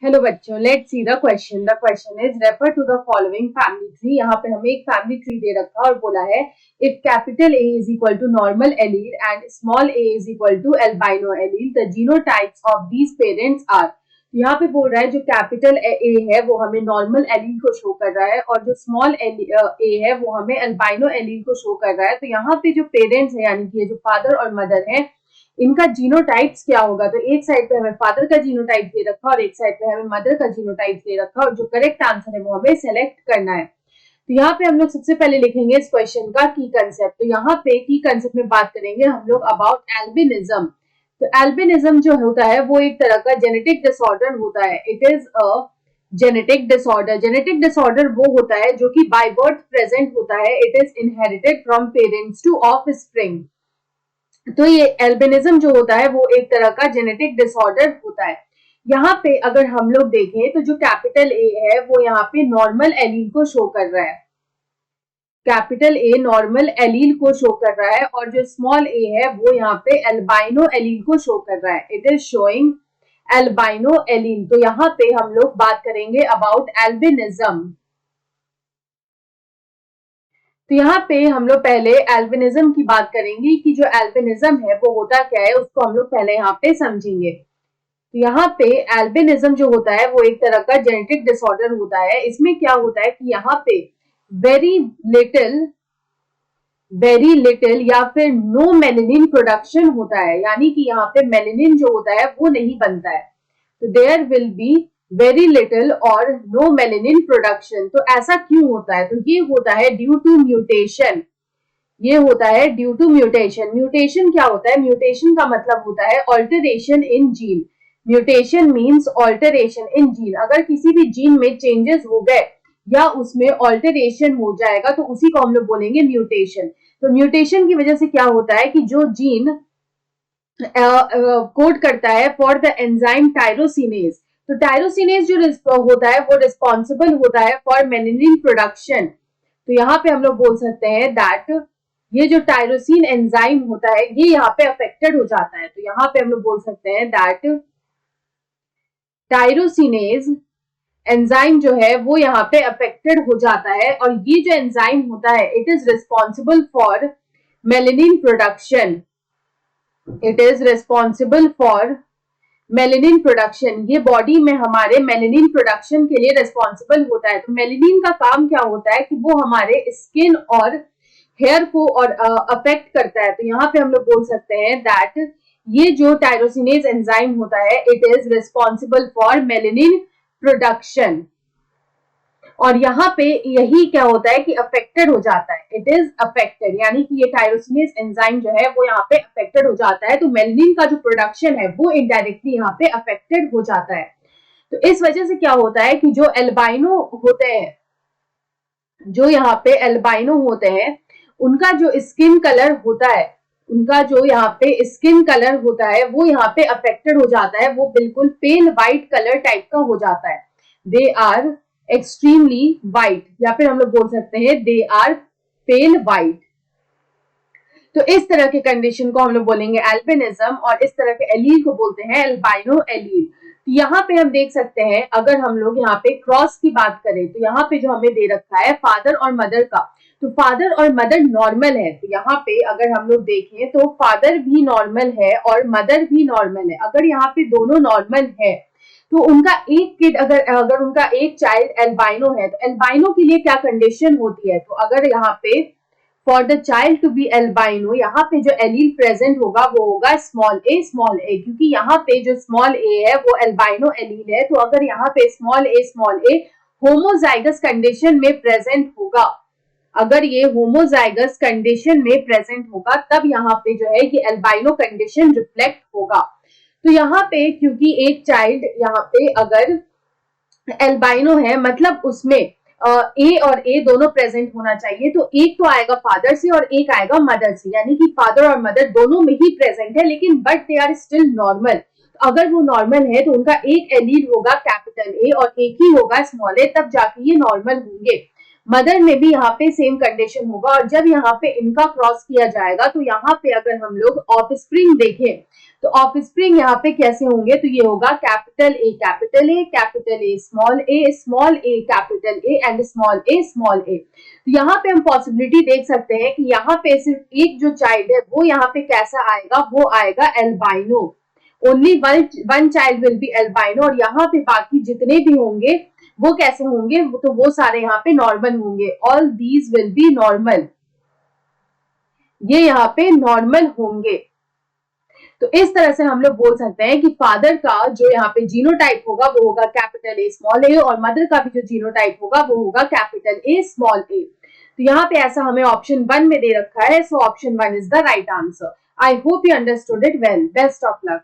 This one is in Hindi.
हेलो बच्चों, let's see the question. The question is refer to the following family tree. यहाँ पे हमें एक फैमिली ट्री दे रखा और बोला है if capital A is equal to normal allele and small a is equal to albino allele, the genotypes of these parents are. यहाँ पे बोल रहा है जो कैपिटल ए है वो हमें नॉर्मल एलील को शो कर रहा है और जो स्मॉल ए है वो हमें एल्बाइनो एलील को शो कर रहा है। तो यहाँ पे जो पेरेंट्स है यानी कि ये जो फादर और मदर है इनका जीनोटाइप्स क्या होगा। तो एक साइड पे हमें फादर का जीनोटाइप दे रखा और एक साइड पे हमें मदर का जीनोटाइप दे रखा और जो करेक्ट आंसर है वो हमें सेलेक्ट करना है। तो यहाँ पे हम लोग सबसे पहले लिखेंगे इस क्वेश्चन का की कंसेप्ट। तो यहाँ पे की कंसेप्ट में बात करेंगे हम लोग अबाउट एल्बिनिज्म। तो एल्बिनिज्म जो होता है वो एक तरह का जेनेटिक डिसऑर्डर होता है। It is a genetic disorder. Genetic disorder वो होता है जो कि बाय बर्थ प्रेजेंट होता है। It is inherited from parents to offspring. तो ये एल्बिनिज्म जो होता है वो एक तरह का जेनेटिक डिसऑर्डर होता है। यहाँ पे अगर हम लोग देखें तो जो कैपिटल ए है वो यहाँ पे नॉर्मल एलील को शो कर रहा है। कैपिटल ए नॉर्मल एलील को शो कर रहा है और जो स्मॉल ए है वो यहाँ पे एल्बाइनो एलील को शो कर रहा है। It is showing albino allele. तो यहाँ पे हम लोग बात करेंगे अबाउट एल्बिनिज्म। तो यहाँ पे हम लोग पहले एल्बिनिज्म की बात करेंगे कि जो एल्बिनिज्म है वो होता क्या है, उसको हम लोग पहले यहाँ पे समझेंगे। तो यहाँ पे एल्बिनिज्म जो होता है वो एक तरह का जेनेटिक डिसऑर्डर होता है। इसमें क्या होता है कि यहाँ पे वेरी लिटिल या फिर नो मेलेनिन प्रोडक्शन होता है, यानी कि यहाँ पे मेलेनिन जो होता है वो नहीं बनता है। तो there will be very little और नो मेलेनिन प्रोडक्शन। तो ऐसा क्यों होता है? तो ये होता है ड्यू टू म्यूटेशन। ये होता है ड्यू टू म्यूटेशन। म्यूटेशन क्या होता है? म्यूटेशन का मतलब होता है alteration in gene. Mutation means alteration in gene. अगर किसी भी जीन में चेंजेस हो गए या उसमें ऑल्टरेशन हो जाएगा तो उसी को हम लोग बोलेंगे म्यूटेशन। तो म्यूटेशन की वजह से क्या होता है कि जो जीन कोड करता है फॉर द एंजाइम टायरोसिनेज, तो टायरोसिनेज जो होता है वो रिस्पॉन्सिबल होता है फॉर मेलेनिन प्रोडक्शन। तो यहाँ पे हम लोग बोल सकते हैं दैट ये जो टायरोसिन एंजाइम होता है ये यहाँ पे अफेक्टेड हो जाता है। तो यहाँ पे हम लोग बोल सकते हैं दैट टायरोसिनेज एंजाइम जो है वो यहाँ पे अफेक्टेड हो जाता है और ये जो एंजाइम होता है it is responsible for melanin production. It is responsible for melanin production. ये बॉडी में हमारे मेलेनिन प्रोडक्शन के लिए रिस्पॉन्सिबल होता है। तो मेलेनिन का काम क्या होता है कि वो हमारे स्किन और हेयर को और अफेक्ट करता है। तो यहाँ पे हम लोग बोल सकते हैं दैट ये जो टायरोसिनेज एंजाइम होता है it is responsible for melanin production. और यहाँ पे यही क्या होता है कि अफेक्टेड हो जाता है। इट इज अफेक्टेड, यानी कि ये टायरोसिनेज एंजाइम जो है वो यहाँ पे अफेक्टेड हो जाता है। तो मेलेनिन का जो प्रोडक्शन है वो इनडायरेक्टली यहाँ पे अफेक्टेड हो जाता है। तो इस वजह से क्या होता है कि जो एल्बाइनो होते हैं, जो यहाँ पे एल्बाइनो होते हैं उनका जो स्किन कलर होता है, उनका जो यहाँ पे स्किन कलर होता है वो यहाँ पे अफेक्टेड हो जाता है। वो बिल्कुल पेल व्हाइट कलर टाइप का हो जाता है। दे आर एक्सट्रीमली व्हाइट, या फिर हम लोग बोल सकते हैं दे आर पेल व्हाइट। तो इस तरह के कंडीशन को हम लोग बोलेंगे एल्बिनिज्म और इस तरह के एलील को बोलते हैं एल्बाइनो एलील। तो यहाँ पे हम देख सकते हैं अगर हम लोग यहाँ पे क्रॉस की बात करें तो यहाँ पे जो हमें दे रखा है फादर और मदर का, तो फादर और मदर नॉर्मल है। तो यहाँ पे अगर हम लोग देखें तो फादर भी नॉर्मल है और मदर भी नॉर्मल है। अगर यहाँ पे दोनों नॉर्मल है तो उनका एक किड अगर उनका एक चाइल्ड एल्बाइनो है तो एल्बाइनो के लिए क्या कंडीशन होती है? तो अगर यहाँ पे for the child to be albino, यहाँ पे जो एलील प्रेजेंट होगा वो होगा स्मॉल ए, क्योंकि यहाँ पे जो स्मॉल ए है वो एल्बाइनो एलील है। तो अगर यहाँ पे स्मॉल ए होमोजाइगस कंडीशन में प्रेजेंट होगा, अगर ये होमोजाइगस कंडीशन में प्रेजेंट होगा तब यहाँ पे जो है कि एल्बाइनो कंडीशन रिफ्लेक्ट होगा। तो यहाँ पे क्योंकि एक चाइल्ड यहाँ पे अगर एल्बाइनो है मतलब उसमें ए और ए दोनों प्रेजेंट होना चाहिए। तो एक तो आएगा फादर से और एक आएगा मदर से, यानी कि फादर और मदर दोनों में ही प्रेजेंट है लेकिन but they are still normal. अगर वो नॉर्मल है तो उनका एक एलील होगा कैपिटल ए और एक ही होगा स्मॉल ए, तब जाके ये नॉर्मल होंगे। मदर में भी यहाँ पे सेम कंडीशन होगा। और जब यहाँ पे इनका क्रॉस किया जाएगा तो यहाँ पे अगर हम लोग ऑफस्प्रिंग देखें तो ऑफस्प्रिंग यहाँ पे कैसे होंगे, तो ये होगा capital A capital A capital A small A capital A and small A small A. तो यहाँ पे हम पॉसिबिलिटी देख सकते हैं कि यहाँ पे सिर्फ एक जो चाइल्ड है वो यहाँ पे कैसा आएगा, वो आएगा albino. Only one child will be albino. और यहाँ पे बाकी जितने भी होंगे वो कैसे होंगे, तो वो सारे यहाँ पे नॉर्मल होंगे। All these will be normal, ये यहाँ पे नॉर्मल होंगे। तो इस तरह से हम लोग बोल सकते हैं कि फादर का जो यहाँ पे जीनोटाइप होगा वो होगा कैपिटल ए स्मॉल ए, और मदर का भी जो जीनोटाइप होगा वो होगा कैपिटल ए स्मॉल ए। तो यहाँ पे ऐसा हमें ऑप्शन 1 में दे रखा है, so option 1 is the right answer. I hope you understood it well. Best of luck.